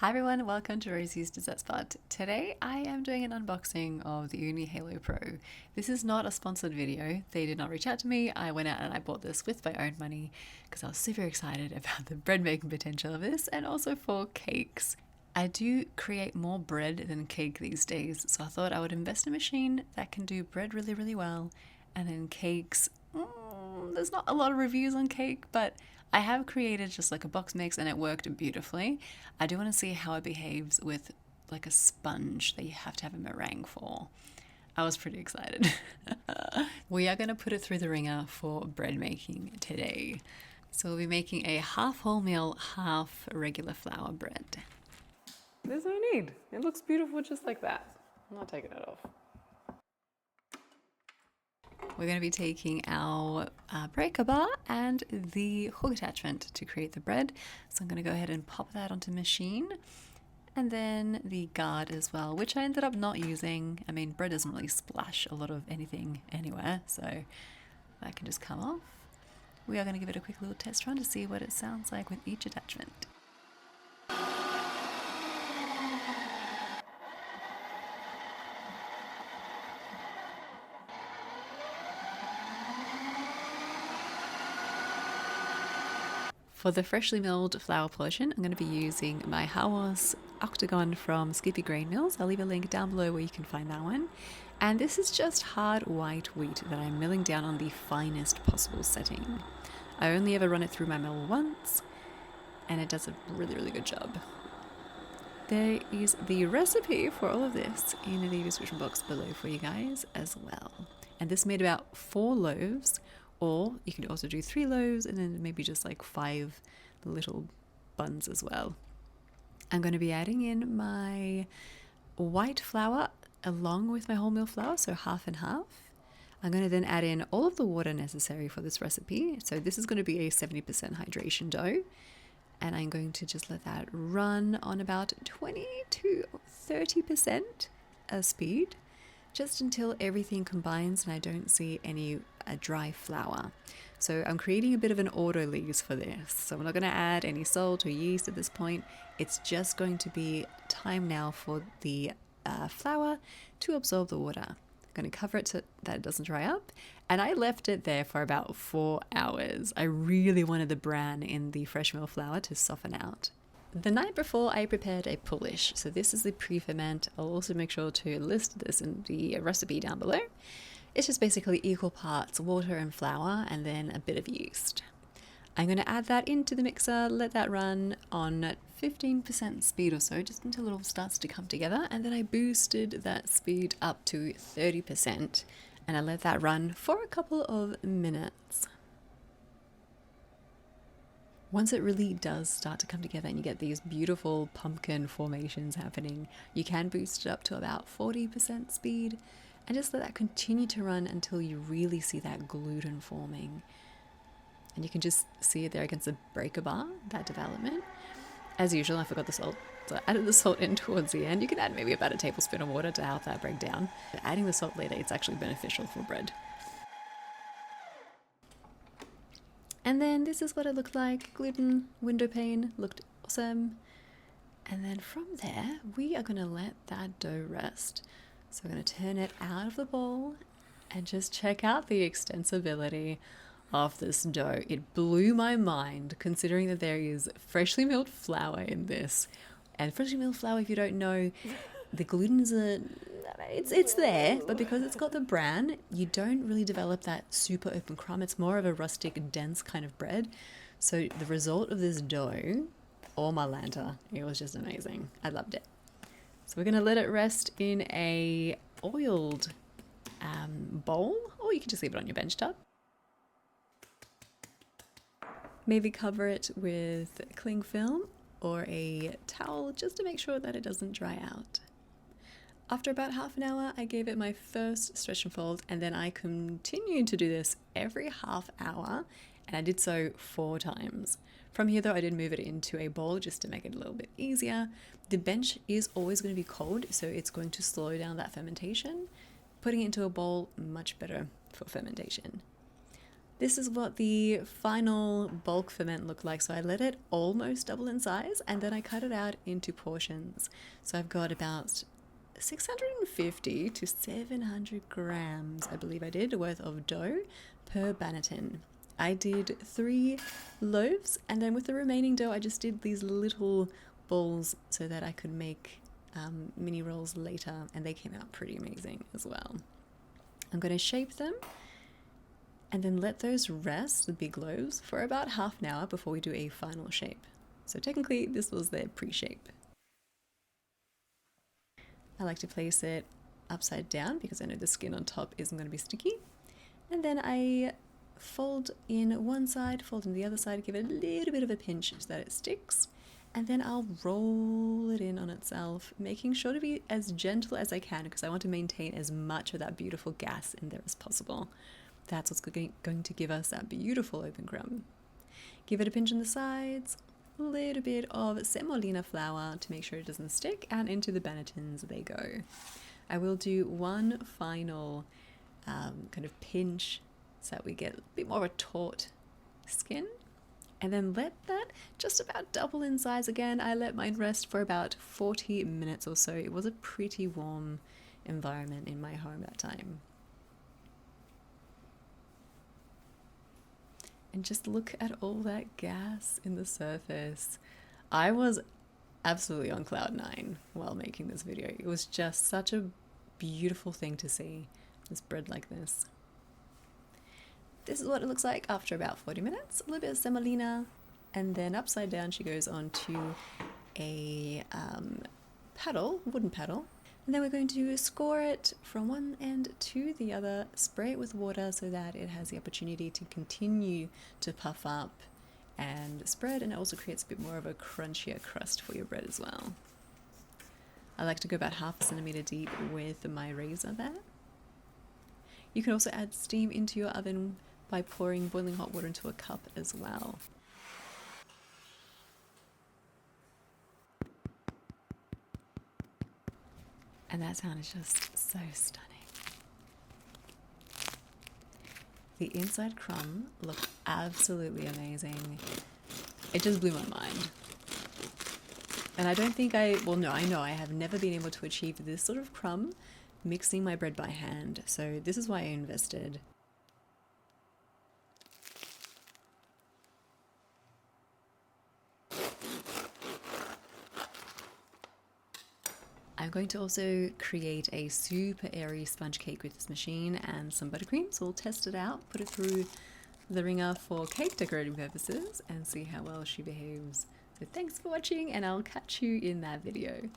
Hi everyone, welcome to Rosie's Dessert Spot. Today I am doing an unboxing of the Ooni Halo Pro. This is not a sponsored video. They did not reach out to me. I went out and I bought this with my own money because I was super excited about the bread making potential of this and also for cakes. I do create more bread than cake these days, so I thought I would invest in a machine that can do bread really well, and then cakes. There's not a lot of reviews on cake, but I have created just like a box mix and it worked beautifully. I do want to see how it behaves with like a sponge that you have to have a meringue for. I was pretty excited. We are going to put it through the ringer for bread making today. So we'll be making a half wholemeal, half regular flour bread. There's no need. It looks beautiful just like that. I'm not taking it off. We're going to be taking our breaker bar and the hook attachment to create the bread. So I'm going to go ahead and pop that onto the machine. And then the guard as well, which I ended up not using. I mean, bread doesn't really splash a lot of anything anywhere, so that can just come off. We are going to give it a quick little test run to see what it sounds like with each attachment. For the freshly milled flour portion, I'm going to be using my Hawas Octagon from Skippy Grain Mills. I'll leave a link down below where you can find that one. And this is just hard white wheat that I'm milling down on the finest possible setting. I only ever run it through my mill once, and it does a really good job. There is the recipe for all of this in the description box below for you guys as well. And this made about 4 loaves. Or you could also do 3 loaves and then maybe just like 5 little buns as well. I'm going to be adding in my white flour along with my wholemeal flour, so half and half. I'm going to then add in all of the water necessary for this recipe. So this is going to be a 70% hydration dough. And I'm going to just let that run on about 20 to 30% speed, just until everything combines and I don't see any dry flour. So I'm creating a bit of an autolyse for this. So I'm not going to add any salt or yeast at this point. It's just going to be time now for the flour to absorb the water. I'm going to cover it so that it doesn't dry up. And I left it there for about 4 hours. I really wanted the bran in the fresh mill flour to soften out. The night before, I prepared a poolish. So this is the pre-ferment. I'll also make sure to list this in the recipe down below. It's just basically equal parts water and flour and then a bit of yeast. I'm going to add that into the mixer, let that run on 15% speed or so, just until it all starts to come together. And then I boosted that speed up to 30% and I let that run for a couple of minutes. Once it really does start to come together and you get these beautiful pumpkin formations happening, you can boost it up to about 40% speed and just let that continue to run until you really see that gluten forming. And you can just see it there against the breaker bar, that development. As usual, I forgot the salt, so I added the salt in towards the end. You can add maybe about a tablespoon of water to help that break down. But adding the salt later, it's actually beneficial for bread. And then this is what it looked like. Gluten window pane looked awesome. And then from there, we are going to let that dough rest. So we're going to turn it out of the bowl and just check out the extensibility of this dough. It blew my mind considering that there is freshly milled flour in this. And freshly milled flour, if you don't know, the gluten's it's there, but because it's got the bran, you don't really develop that super open crumb. It's more of a rustic, dense kind of bread. So the result of this dough, oh my lanta, it was just amazing. I loved it. So we're going to let it rest in a oiled bowl, or you can just leave it on your bench top. Maybe cover it with cling film or a towel just to make sure that it doesn't dry out. After about half an hour, I gave it my first stretch and fold, and then I continued to do this every half hour, and I did so 4 times. From here though, I did move it into a bowl just to make it a little bit easier. The bench is always going to be cold, so it's going to slow down that fermentation. Putting it into a bowl, much better for fermentation. This is what the final bulk ferment looked like. So I let it almost double in size and then I cut it out into portions. So I've got about 650 to 700 grams, I believe I did, worth of dough per banneton. I did 3 loaves, and then with the remaining dough I just did these little balls so that I could make mini rolls later, and they came out pretty amazing as well. I'm going to shape them and then let those rest, the big loaves, for about half an hour before we do a final shape. So technically this was their pre-shape. I like to place it upside down because I know the skin on top isn't going to be sticky. And then I fold in one side, fold in the other side, give it a little bit of a pinch so that it sticks. And then I'll roll it in on itself, making sure to be as gentle as I can because I want to maintain as much of that beautiful gas in there as possible. That's what's going to give us that beautiful open crumb. Give it a pinch on the sides, a little bit of semolina flour to make sure it doesn't stick, and into the bannetons they go. I will do one final kind of pinch so that we get a bit more of a taut skin, and then let that just about double in size again. I let mine rest for about 40 minutes or so. It was a pretty warm environment in my home that time. And just look at all that gas in the surface. I was absolutely on cloud 9 while making this video. It was just such a beautiful thing to see, this bread like this. This is what it looks like after about 40 minutes. A little bit of semolina, and then upside down she goes onto a paddle, wooden paddle. And then we're going to score it from one end to the other, spray it with water so that it has the opportunity to continue to puff up and spread, and it also creates a bit more of a crunchier crust for your bread as well. I like to go about 1/2 centimeter deep with my razor there. You can also add steam into your oven by pouring boiling hot water into a cup as well. And that sound is just so stunning. The inside crumb looked absolutely amazing. It just blew my mind. And I don't think I know I have never been able to achieve this sort of crumb mixing my bread by hand. So this is why I invested. I'm going to also create a super airy sponge cake with this machine and some buttercream, so we'll test it out, put it through the ringer for cake decorating purposes and see how well she behaves. So thanks for watching, and I'll catch you in that video.